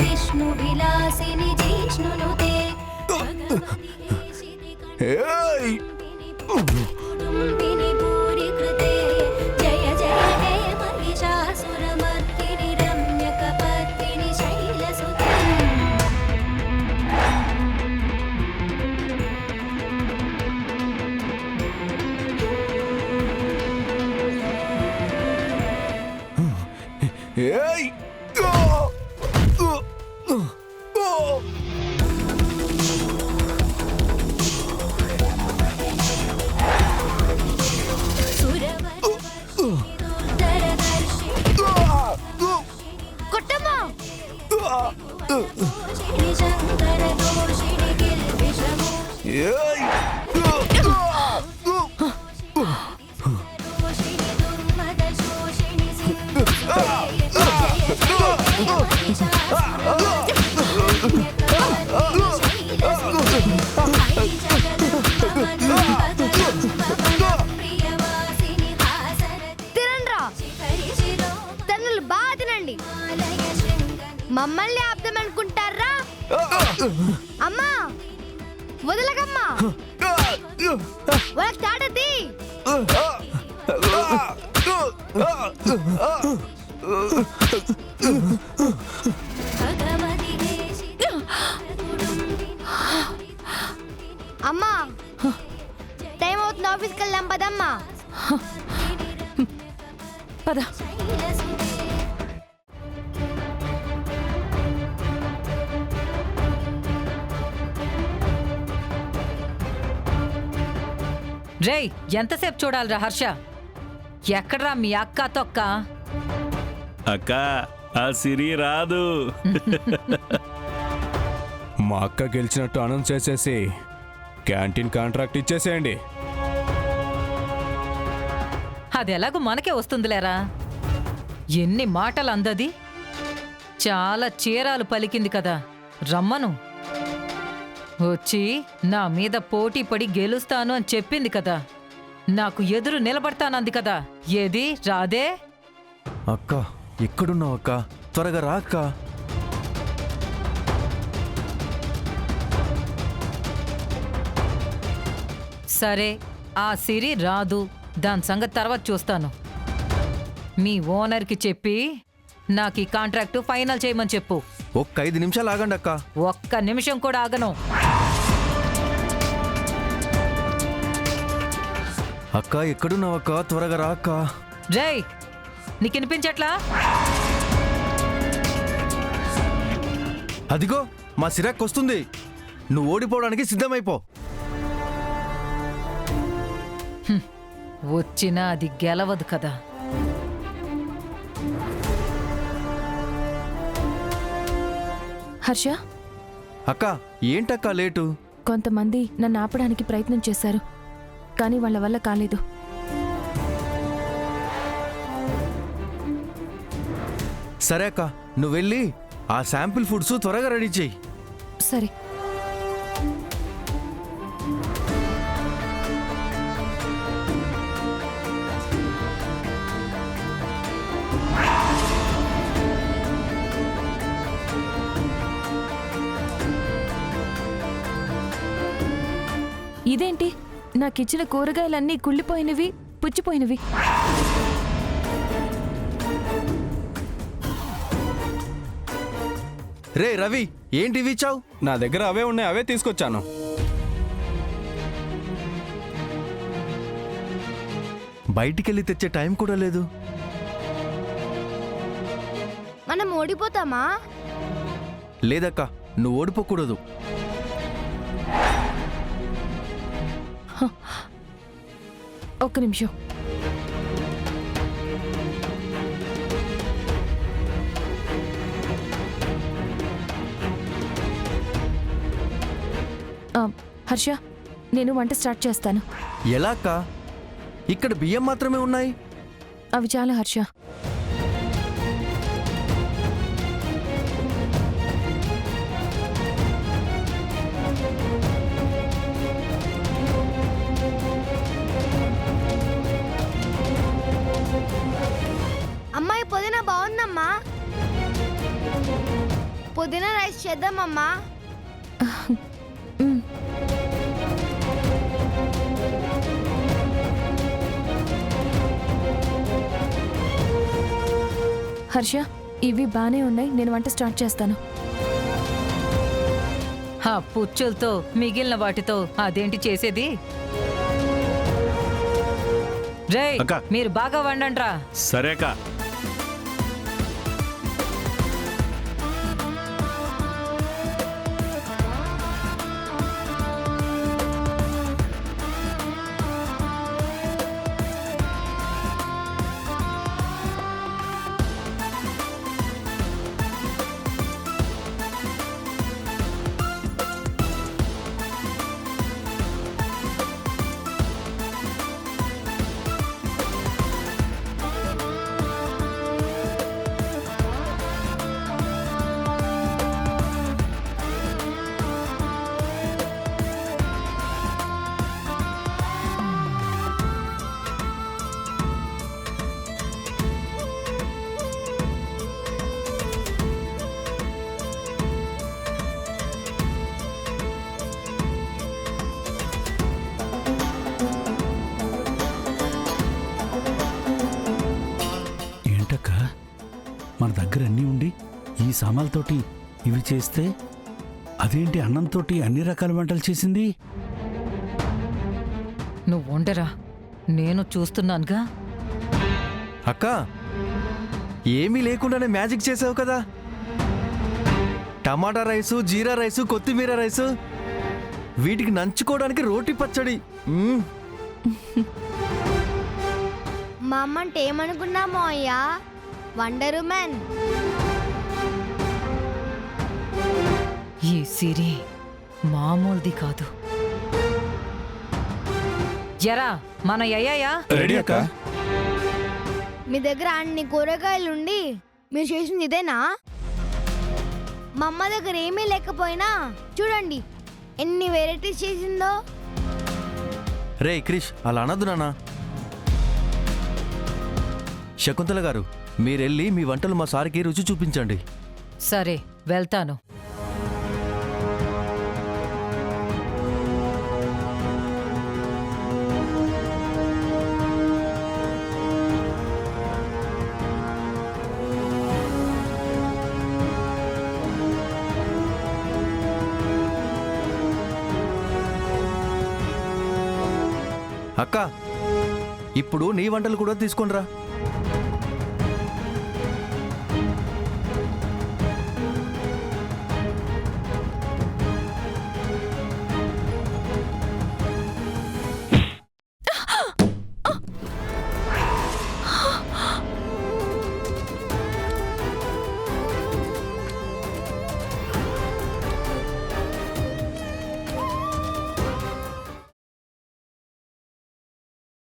విష్ణు విలాసిని జిష్ణునుతే జయ జయ హే మహిషాసురమర్దిని రమ్యకపర్దిని శైలసుతే మమ్మల్ని ఆపుదామనుకుంటారా? అమ్మా వదలకమ్మా, వాళ్ళకి తాడది. అమ్మా టైం అవుతుంది, ఆఫీస్కి వెళ్దాం పదమ్మా. పద. రేయ్, ఎంతసేపు చూడాలిరా హర్ష? ఎక్కడ్రా మీ అక్క తొక్క? అక్క ఆ సిరి రాదు. మా అక్క గెలిచినట్టు అనౌన్స్ చేసేసి క్యాంటీన్ కాంట్రాక్ట్ ఇచ్చేసేయండి. అది ఎలాగో మనకే వస్తుందిలేరా. ఎన్ని మాటలు అందది, చాలా చీరాలు పలికింది కదా. రమ్మను, వచ్చి నా మీద పోటీ పడి గెలుస్తాను అని చెప్పింది కదా. నాకు ఎదురు నిలబడతానంది కదా. ఏది రాదే? అక్క ఎక్కడున్నావు అక్క? త్వరగా రా అక్క. సరే, ఆ సిరి రాదు, దాని సంగతి తర్వాత చూస్తాను. మీ ఓనర్కి చెప్పి నాకు ఈ కాంట్రాక్టు ఫైనల్ చేయమని చెప్పు. ఒక్క 5 నిమిషాలు ఆగండి అక్క. ఒక్క నిమిషం కూడా ఆగను. అక్క ఎక్కడున్నావు అక్క? త్వరగా రా అక్క. జై, నీకు వినిపించట్లా? అదిగో మా సిరాక్ వస్తుంది. నువ్వు ఓడిపోవడానికి సిద్ధమైపో. వచ్చినా అది గెలవదు కదా. హర్ష, అక్క ఏంటక్క లేటు? కొంతమంది నన్ను ఆపడానికి ప్రయత్నం చేశారు, కానీ వాళ్ళ వల్ల కాలేదు. సరే అక్క, నువ్వు వెళ్ళి ఆ శాంపిల్ ఫుడ్స్ త్వరగా రెడీ చెయ్యి. సరే. ఇదేంటి, నాకిచ్చిన కూరగాయలన్నీ కుళ్ళిపోయినవి, పుచ్చిపోయినవి. రే రవి, ఏంటి ఇవి ఇచ్చావు? నా దగ్గర అవే ఉన్నాయి, అవే తీసుకొచ్చాను. బయటికెళ్ళి తెచ్చే టైం కూడా లేదు. మనం ఓడిపోతామా? లేదక్క, నువ్వు ఓడిపోకూడదు. ఒక్క నిమిషం. హర్ష, నేను వంట స్టార్ట్ చేస్తాను. ఎలా అక్క? ఇక్కడ బియ్యం మాత్రమే ఉన్నాయి. అవి చాలా హర్ష. పుదీనా రైస్ చేద్దామమ్మా. మ్, హర్ష ఇవి బానే ఉన్నాయి, నేను వంట స్టార్ట్ చేస్తాను. ఆ పుచ్చులతో మిగిలిన వాటితో అదేంటి చేసేది? రేయ్, అక్క. మీరు బాగా వండండ్రా. సరే అక్క. ఏంటక్క, మన దగ్గర అన్నీ ఉండి ఈ సామాన్లతోటి ఇవి చేస్తే అదేంటి అన్నంతోటి అన్ని రకాల వంటలు చేసింది? నువ్వు వండరా, నేను చూస్తున్నానుగా. అక్క ఏమీ లేకుండానే మ్యాజిక్ చేసావు కదా. టమాటా రైసు, జీరా రైసు, కొత్తిమీర రైసు, వీటికి నంచుకోవడానికి రోటి పచ్చడి. మా అమ్మ అంటే ఏమనుకున్నామో అయ్యా, వండర్ ఉమెన్. ఈ సిరి మామూలుది కాదు. ఎరా మన అయ్యాయా? రెడీ అక్క. మీ దగ్గర అన్ని కూరగాయలుండి మీరు చేసింది ఇదేనా? మా అమ్మ దగ్గర ఏమీ లేకపోయినా చూడండి ఎన్ని వెరైటీస్ చేసిందో. రే క్రిష్, అలా అనద్దు నాన్న. శకుంతల గారు, మీరెళ్ళి మీ వంటలు మా సార్కి రుచి చూపించండి. సరే వెళ్తాను. అక్క, ఇప్పుడు నీ వంటలు కూడా తీసుకొనిరా.